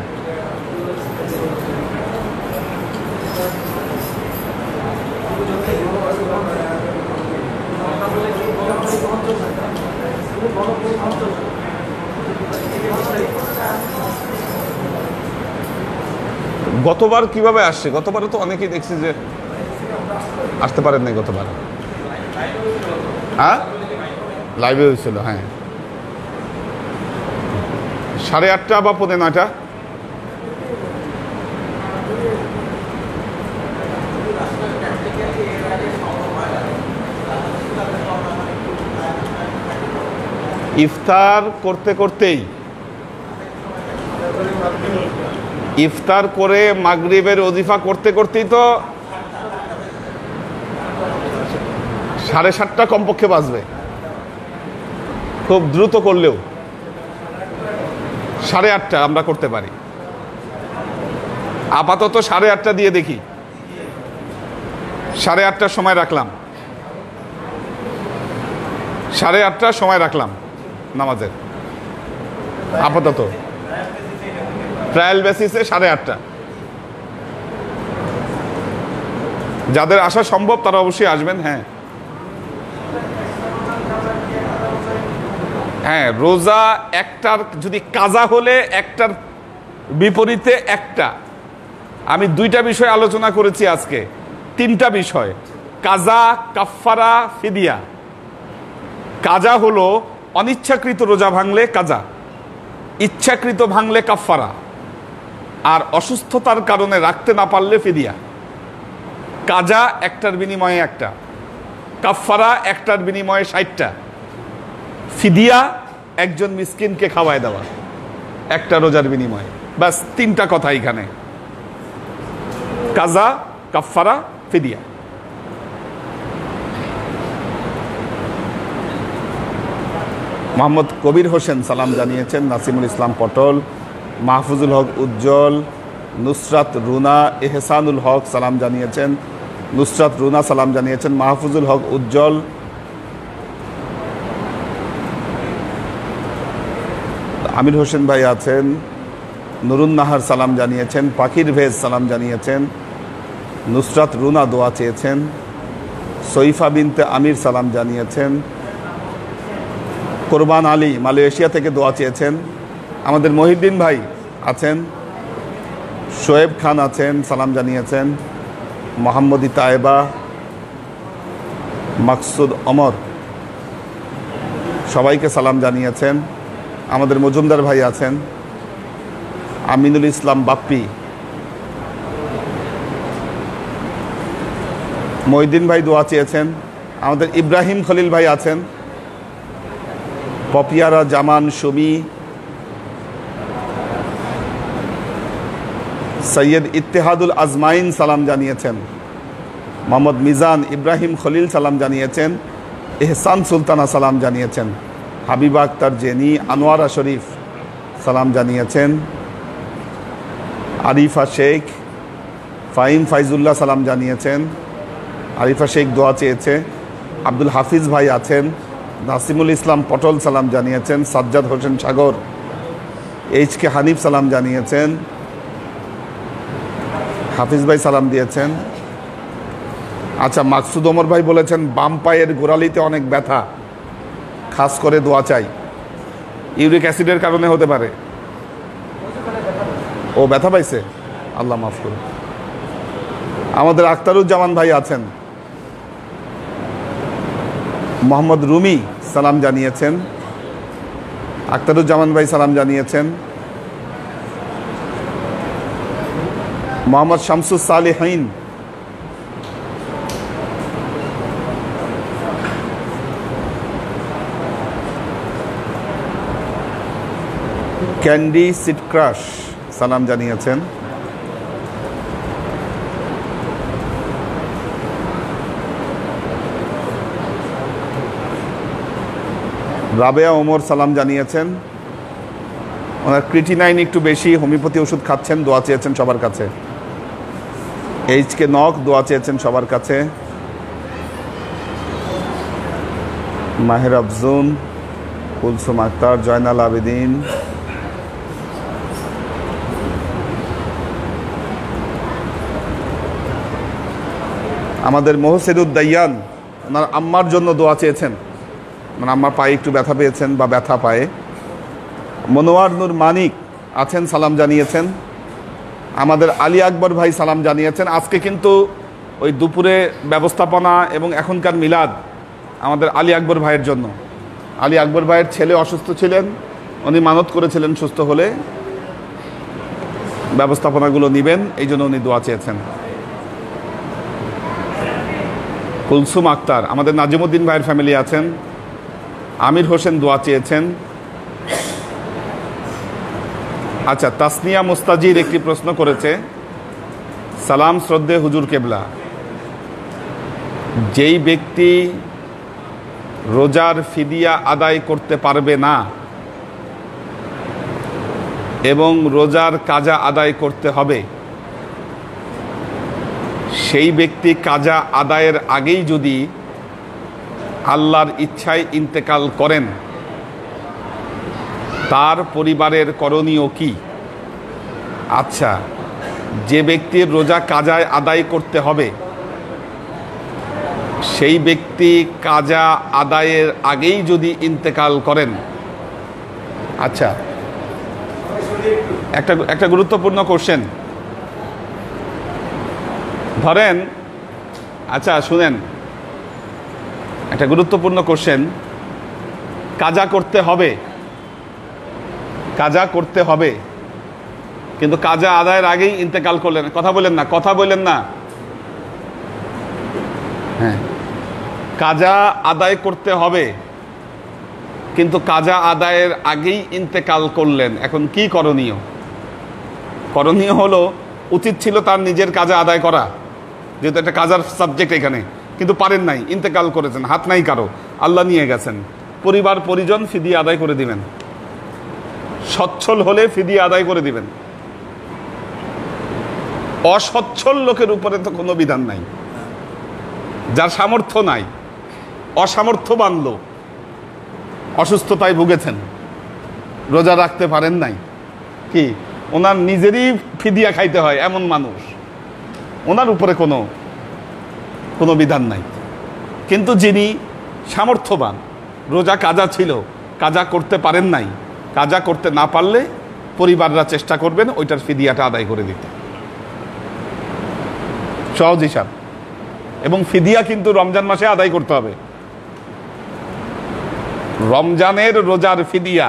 গতবার কিভাবে আসছে? গতবারও তো অনেকেই দেখছি যে আসতে পারেন নাই গতবার। হ্যাঁ, লাইভে হয়েছিল। হ্যাঁ, 8:30 বা 9:45। ইফতার করতে করতেই, ইফতার করে মাগরিবের ওজিফা করতে করতেই তো 7:30 কমপক্ষে বাজবে, খুব দ্রুত করলেও 8:30 আমরা করতে পারি। আপাতত 8:30 দিয়ে দেখি, 8:30 সময় রাখলাম, 8:30 সময় রাখলাম নামাজের। আপাতত ট্রায়াল বেসিসে 8:30। যাদের আসা সম্ভব তারা অবশ্যই আসবেন। হ্যাঁ হ্যাঁ, রোজা একটার যদি কাজা হলে একটার বিপরীতে একটা। আমি 2টা বিষয় আলোচনা করেছি আজকে, 3টা বিষয়: কাজা, কাফফারা, ফিদিয়া। কাজা হলো অনিচ্ছাকৃত রোজা ভাঙলে কাজা, ইচ্ছাকৃত ভাঙলে কাফফারা, আর অসুস্থতার কারণে রাখতে না পারলে ফিদিয়া। কাজা একটার বিনিময়ে একটা, কাফফারা একটার বিনিময়ে 60টা, ফিদিয়া একজন মিসকিনকে খাওয়ায় দেওয়া একটা রোজার বিনিময়ে। ব্যাস 3টা কথা এখানে: কাজা, কাফফারা, ফিদিয়া। মোহাম্মদ কবির হোসেন সালাম জানিয়েছেন, নাসিমুল ইসলাম পটল, মাহফুজুল হক উজ্জ্বল, নুসরাত রুনা, এহসানুল হক সালাম জানিয়েছেন, নুসরাত রুনা সালাম জানিয়েছেন, মাহফুজুল হক উজ্জ্বল, আমির হোসেন ভাই আছেন, নুরুন নাহার সালাম জানিয়েছেন, পাখির ভেজ সালাম জানিয়েছেন, নুসরাত রুনা দোয়া চেয়েছেন, সৈফা বিনতে আমির সালাম জানিয়েছেন, কোরবান আলী মালয়েশিয়া থেকে দোয়া চেয়েছেন, আমাদের মহিউদ্দিন ভাই আছেন, শোয়েব খান আছেন সালাম জানিয়েছেন, মোহাম্মদী তায়েবা, মাকসুদ অমর সবাইকে সালাম জানিয়েছেন। আমাদের মজুমদার ভাই আছেন, আমিনুল ইসলাম বাপ্পি, মহিউদ্দিন ভাই দোয়া চেয়েছেন, আমাদের ইব্রাহিম খলিল ভাই আছেন, পপিয়ারা জামান সুমি, সৈয়দ ইত্তেহাদুল আজমাইন সালাম জানিয়েছেন, মোহাম্মদ মিজান ইব্রাহিম খলিল সালাম জানিয়েছেন, এহসান সুলতানা সালাম জানিয়েছেন, হাবিবা আক্তার জেনি, আনোয়ারা শরীফ সালাম জানিয়েছেন, আরিফা শেখ, ফাহিম ফাইজুল্লাহ সালাম জানিয়েছেন, আরিফা শেখ দোয়া চেয়েছে, আব্দুল হাফিজ ভাই আছেন, নাসিমুল ইসলাম পটল সালাম জানিয়েছেন, সাজ্জাদ হোসেন সাগর, এইচ.কে হানিফ সালাম জানিয়েছেন, হাফিজ ভাই সালাম দিয়েছেন। আচ্ছা, মাকসুদ ওমর ভাই বলেছেন বাম পায়ের গোড়ালিতে অনেক ব্যথা, খাস করে দোয়া চাই। ইউরিক অ্যাসিডের কারণে হতে পারে, ও ব্যথা পাইছে, আল্লাহ মাফ করুন। আমাদের আখতারুজ্জামান ভাই আছেন, মোহাম্মদ রুমি সালাম জানিয়েছেন, আখতারুজ্জামান ভাই সালাম জানিয়েছেন, মোহাম্মদ শামসুস সালেহীন, ক্যান্ডি সিড ক্রাশ সালাম জানিয়েছেন, রাবেয়া ওমর সালাম জানিয়েছেন, ওনার ক্রিটিনাইন একটু বেশি, হোমিওপ্যাথি ওষুধ খাচ্ছেন, দোয়া চেয়েছেন সবার কাছে। এইচ.কে নক দোয়া চেয়েছেন সবার কাছে। মাহের আফজুন, কুলসুম আক্তার, জয়নাল আবেদিন, আমাদের মোহসেদুদ্দাইয়ান ওনার আম্মার জন্য দোয়া চেয়েছেন, মানে আম্মার পায়ে একটু ব্যথা পেয়েছেন বা ব্যথা পায়ে। মনোয়ার নূর মানিক আছেন, সালাম জানিয়েছেন। আমাদের আলী আকবর ভাই সালাম জানিয়েছেন। আজকে কিন্তু ওই দুপুরে ব্যবস্থাপনা এবং এখনকার মিলাদ আমাদের আলী আকবর ভাইয়ের জন্য। আলী আকবর ভাইয়ের ছেলে অসুস্থ ছিলেন, উনি মানত করেছিলেন সুস্থ হলে ব্যবস্থাপনাগুলো নেবেন, এই জন্য উনি দোয়া চেয়েছেন। কুলসুম আক্তার, আমাদের নাজিমুদ্দিন ভাইয়ের ফ্যামিলি আছেন, আমির হোসেন দোয়া চেয়েছেন। আচ্ছা, তাসনিয়া মুস্তাজির একটি প্রশ্ন করেছে, সালাম শ্রদ্ধে হুজুর কেবলা, যেই ব্যক্তি রোজার ফিদিয়া আদায় করতে পারবে না এবং রোজার কাজা আদায় করতে হবে, সেই ব্যক্তি কাজা আদায়ের আগেই যদি আল্লাহর ইচ্ছায় ইন্তেকাল করেন, তার পরিবারের করণীয় কি? আচ্ছা, যে ব্যক্তির রোজা কাজায় আদায় করতে হবে, সেই ব্যক্তি কাজা আদায়ের আগেই যদি ইন্তেকাল করেন, আচ্ছা, একটা গুরুত্বপূর্ণ কোশ্চেন। ধরেন, আচ্ছা শুনেন, একটা গুরুত্বপূর্ণ কোশ্চেন। কাজা করতে হবে, কাজা করতে হবে, কিন্তু কাজা আদায়ের আগেই ইন্তেকাল করলেন। কথা বলেন না, কথা বলেন না। হ্যাঁ, কাজা আদায় করতে হবে, কিন্তু কাজা আদায়ের আগেই ইন্তেকাল করলেন। এখন কি করণীয়? করণীয় হলো, উচিত ছিল তার নিজের কাজা আদায় করা, যেহেতু একটা কাজার সাবজেক্ট এখানে, কিন্তু পারেন নাই, ইন্তেকাল করেছেন, হাত নাই কারো, আল্লাহ নিয়ে গেছেন। পরিবার পরিজন ফিদিয়া আদায় করে দিবেন, সচ্ছল হলে ফিদিয়া আদায় করে দিবেন। অসচ্ছল লোকের উপরে তো কোনো বিধান নাই। যার সামর্থ্য নাই, অসামর্থ্যবান লোক, অসুস্থতায় ভুগেছেন, রোজা রাখতে পারেন নাই, কি ওনার নিজেরই ফিদিয়া খাইতে হয় এমন মানুষ, ওনার উপরে কোনো বিধান নাই। কিন্তু যিনি সামর্থ্যবান, রোজা কাজা ছিল, কাজা করতে পারেন নাই, কাজা করতে না পারলে পরিবাররা চেষ্টা করবেন ওইটার ফিদিয়াটা আদায় করে দিতে। সহজ হিসাব। এবং ফিদিয়া কিন্তু রমজান মাসে আদায় করতে হবে। রমজানের রোজার ফিদিয়া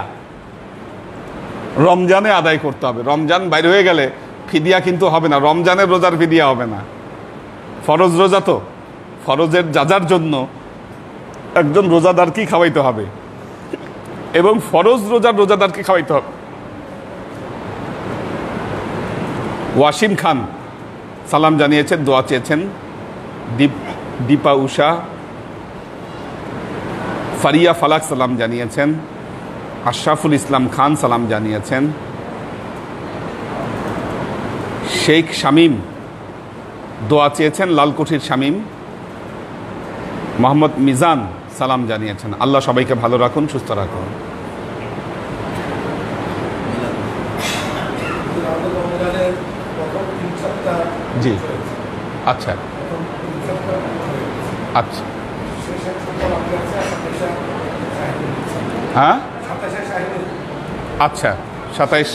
রমজানে আদায় করতে হবে। রমজান বাইরে হয়ে গেলে ফিদিয়া কিন্তু হবে না, রমজানের রোজার ফিদিয়া হবে না। ফরজ রোজা তো, ফরজের যাজার জন্য একজন রোজাদারকে খাওয়াইতে হবে, এবং ফরজ রোজার রোজাদারকে খাওয়াইতে হবে। ওয়াসিম খান সালাম জানিয়েছেন, দোয়া চেয়েছেন। দীপা উষা, ফারিয়া ফালাক সালাম জানিয়েছেন। আশরাফুল ইসলাম খান সালাম জানিয়েছেন। শেখ শামীম দোয়া চেয়েছেন, লালকুঠির শামীম। মোহাম্মদ মিজান সালাম জানিয়েছেন। আল্লাহ সবাইকে ভালো রাখুন, সুস্থ রাখুন। জি, আচ্ছা আচ্ছা, হ্যাঁ আচ্ছা, 27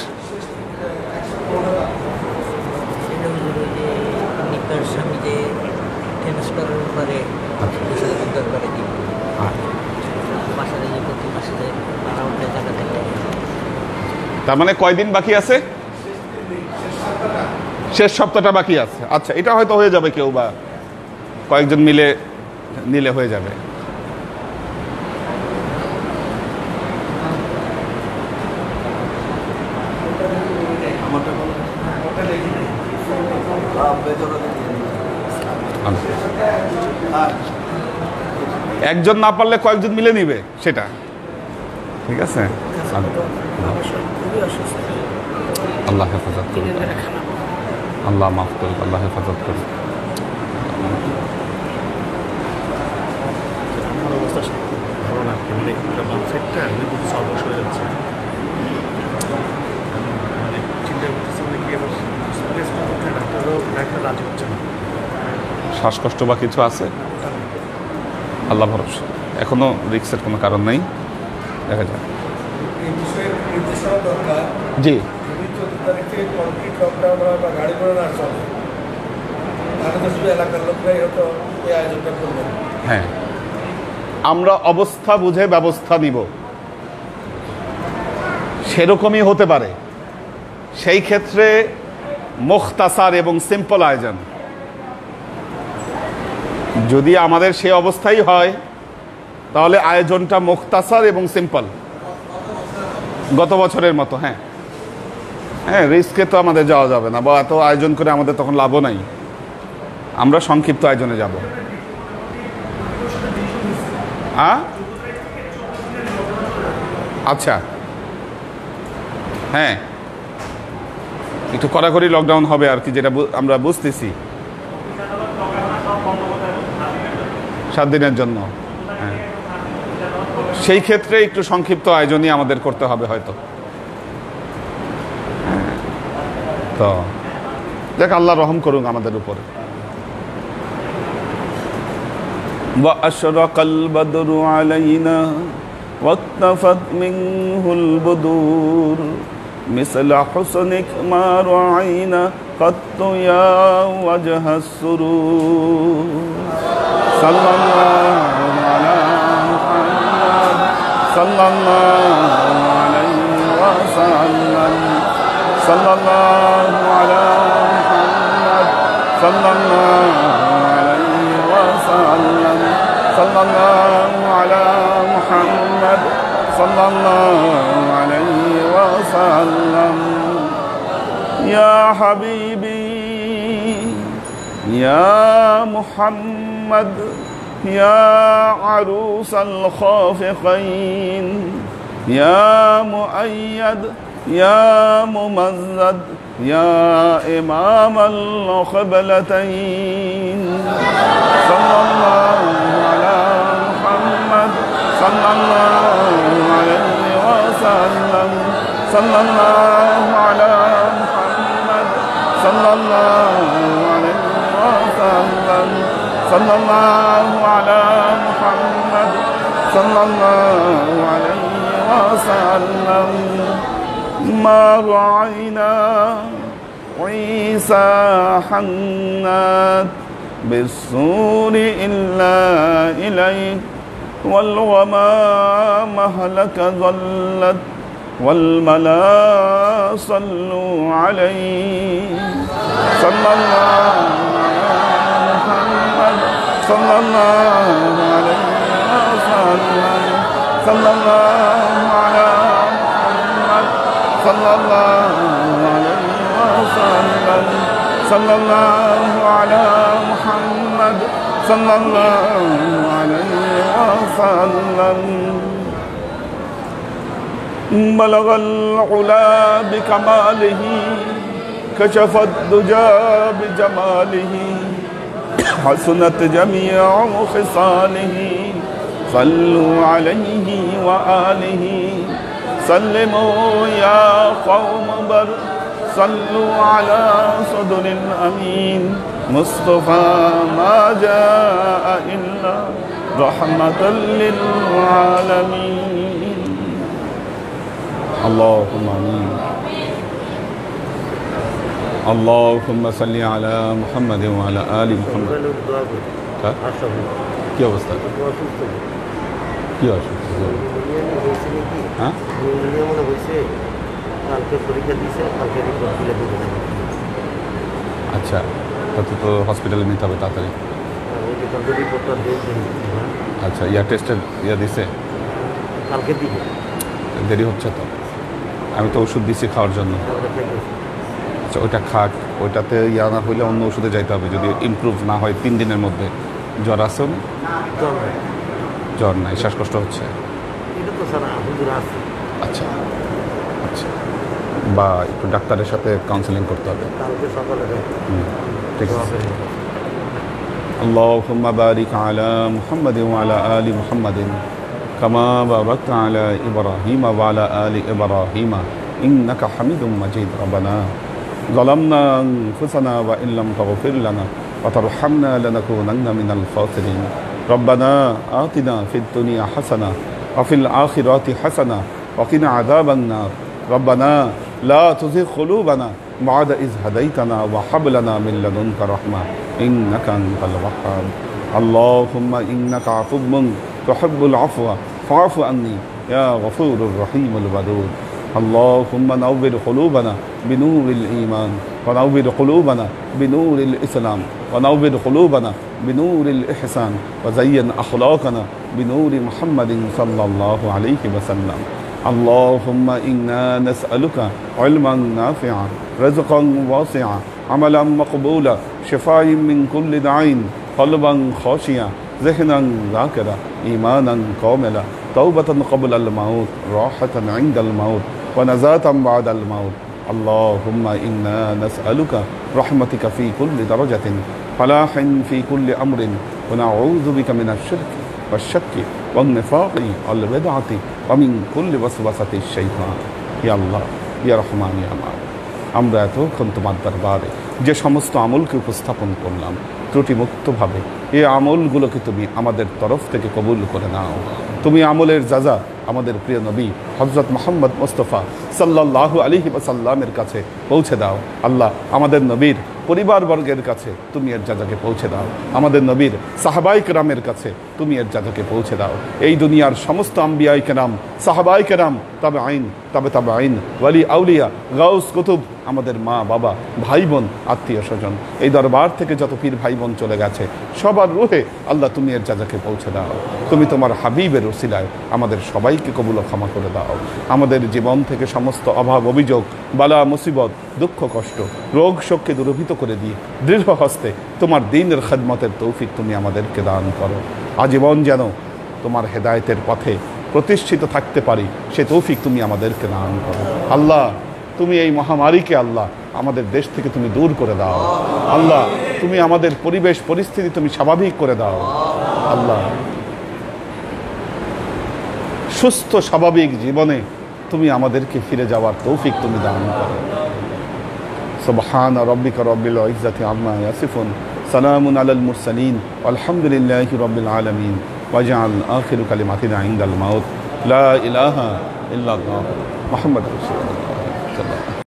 তার মানে কয়দিন বাকি আছে? শেষ সপ্তাহটা বাকি আছে। আচ্ছা, এটা হয়তো হয়ে যাবে, কেউ বা কয়েকজন মিলে নিলে হয়ে যাবে। একজন না পারলে কয়েকজন মিলে নিবে, সেটা ঠিক আছে। আল্লাহ হেফাজত করুন, আল্লাহ মাফ করুন, আল্লাহ হেফাজত করুন। শ্বাসকষ্ট বা কিছু আছে? আল্লাহ ভরসা, এখনো রিস্কের কোনো কারণ নেই, দেখা যায়। জি, হ্যাঁ, আমরা অবস্থা বুঝে ব্যবস্থা নিব, সেরকমই হতে পারে। সেই ক্ষেত্রে মুখতাসার এবং সিম্পল আয়োজন। যদি আমাদের সে অবস্থাই হয় তাহলে আয়োজনটা মুখতাসার এবং সিম্পল, গত বছরের মতো। হ্যাঁ হ্যাঁ, রিস্কে তো আমাদের যাওয়া যাবে না, বা এত আয়োজন করে আমাদের তখন লাভও নাই। আমরা সংক্ষিপ্ত আয়োজনে যাব। আচ্ছা, হ্যাঁ, একটু কড়াকড়ি লকডাউন হবে আর কি, যেটা আমরা বুঝতেছি 7 দিনের জন্য। হ্যাঁ, সেই ক্ষেত্রে একটু সংক্ষিপ্ত আয়োজনই আমাদের করতে হবে হয়তো। তো দেখ, আল্লাহ রহম করুন আমাদের উপরে। وأشرق البدر علينا واكتفت منه البدور مثل حسنك ما رأينا قط يا وجه السرور صلى الله على محمد صلى الله عليه وسلم صلى الله على محمد صلى الله عليه وسلم صلى الله على محمد صلى الله عليه وسلم يا حبيبي يا محمد يا عروس الخافقين يا مؤيد يا ممزد يا إمام القبلتين صلى الله على محمد صلى الله عليه وسلم صلى الله على محمد صلى الله عليه وسلم صلى الله على محمد صلى الله عليه وسلم ما رأينا عيسى حنات بالسور إلا إليك والغمام هلك ظلت والملا صلوا عليه صلى الله على محمد صلى الله عليه وسلم صلى الله على محمد صلى الله عليه وسلم صلى الله على محمد صلى الله عليه وسلم بلغ العلا بكماله كشف الدجى بجماله حسنت جميع خصاله صلوا عليه وآله سلموا يا قوم بر صلوا على صدر الأمين مصطفى ما جاء إلا رحمة للعالمين اللهم آمين اللهم صل على محمد وعلى آل محمد কি অবস্থা কি অসুস্থ হ্যাঁ আচ্ছা তো হসপিটালে নিতে হবে তাড়াতাড়ি আচ্ছা ইয়া টেস্টের ইয়া দিছে কালকে দিব দেরি হচ্ছে তো আমি তো ওষুধ দিছি খাওয়ার জন্য আচ্ছা ওইটা খাক ওইটাতে ইয়া না হইলে অন্য ওষুধে যাইতে হবে যদি ইমপ্রুভ না হয় 3 দিনের মধ্যে জ্বর আছে না জ্বর নাই শ্বাসকষ্ট হচ্ছে আচ্ছা আচ্ছা বা একটু ডাক্তারের সাথে কাউন্সেলিং করতে হবে ঠিক আছে اللهم بارك على محمد وعلى آل محمد كما باركت على إبراهيم وعلى آل إبراهيم إنك حميد مجيد ربنا ظلمنا أنفسنا وإن لم تغفر لنا وترحمنا لنكونن من الخاسرين ربنا آتنا في الدنيا حسنة وفي الآخرة حسنة وقنا عذاب النار ربنا لا تزغ قلوبنا بعد إذ هديتنا وهب لنا من لدنك رحمة إنك أنت الوهاب اللهم إنك عفو تحب العفو فاعف عني يا غفور الرحيم الودود اللهم نور قلوبنا بنور الإيمان ونور قلوبنا بنور الإسلام ونور قلوبنا بنور الإحسان وزين أخلاقنا بنور محمد صلى الله عليه وسلم اللهم إنا نسألك علما نافعا رزقا واسعا عملا مقبولا شفاء من كل داء قلبا خاشعا ذهنا ذاكرا إيمانا كاملا توبة قبل الموت راحة عند الموت ونجاة بعد الموت اللهم إنا نسألك رحمتك في كل درجة فلاح في كل أمر ونعوذ بك من الشرك والشك والنفاق والبدعة ومن كل وسوسة الشيطان يا الله يا رحمن يا مالك আমরা এতক্ষণ তোমার দরবারে যে সমস্ত আমলকে উপস্থাপন করলাম ত্রুটিমুক্তভাবে এই আমলগুলোকে তুমি আমাদের তরফ থেকে কবুল করে নাও তুমি আমলের যাজা আমাদের প্রিয় নবী হযরত মুহাম্মদ মুস্তাফা সাল্লাল্লাহু আলাইহি ওয়াসাল্লামের কাছে পৌঁছে দাও আল্লাহ আমাদের নবীর পরিবারবর্গের কাছে তুমি এর যাজাকে পৌঁছে দাও আমাদের নবীর সাহাবায়ে কেরামের কাছে তুমি এর যাজাকে পৌঁছে দাও এই দুনিয়ার সমস্ত আম্বিয়ায়ে কেরাম সাহাবায়ে কেরাম তাবেঈন তাবেঈন ওয়ালি আউলিয়া গাউস কুতুব আমাদের মা বাবা ভাই বোন আত্মীয় স্বজন এই দরবার থেকে যত পীর ভাই বোন চলে গেছে সবার রূহে আল্লাহ তুমি এর যাজাকে পৌঁছে দাও তুমি তোমার হাবিবের ওসিলায় আমাদের সবাইকে কবুল ও ক্ষমা করে দাও আমাদের জীবন থেকে সমস্ত অভাব অভিযোগ বালা মুসিবত দুঃখ কষ্ট রোগ শোককে দূরীভূত করে দিয়ে দৃঢ় হস্তে তোমার দ্বীনের খেদমতের তৌফিক তুমি আমাদেরকে দান করো আজীবন যেন তোমার হেদায়েতের পথে প্রতিষ্ঠিত থাকতে পারি সে তৌফিক তুমি আমাদেরকে দান করো আল্লাহ তুমি এই মহামারীকে আল্লাহ আমাদের দেশ থেকে তুমি দূর করে দাও আল্লাহ তুমি আমাদের পরিবেশ পরিস্থিতি তুমি স্বাভাবিক করে দাও আল্লাহ সুস্থ স্বাভাবিক জীবনে তুমি আমাদেরকে ফিরে যাওয়ার তৌফিক তুমি দান করো সুবহান রাব্বিকা রাব্বিল ইজ্জাতি আম্মা ইয়াসিফুন সালামুন আলাল মুরসালিন আলহামদুলিল্লাহি রাব্বিল আলামিন ওয়াজআল আখিরু কালিমাতিনা ইনদাল মাউত লা ইলাহা ইল্লাল্লাহ মুহাম্মাদুর রাসূলুল্লাহ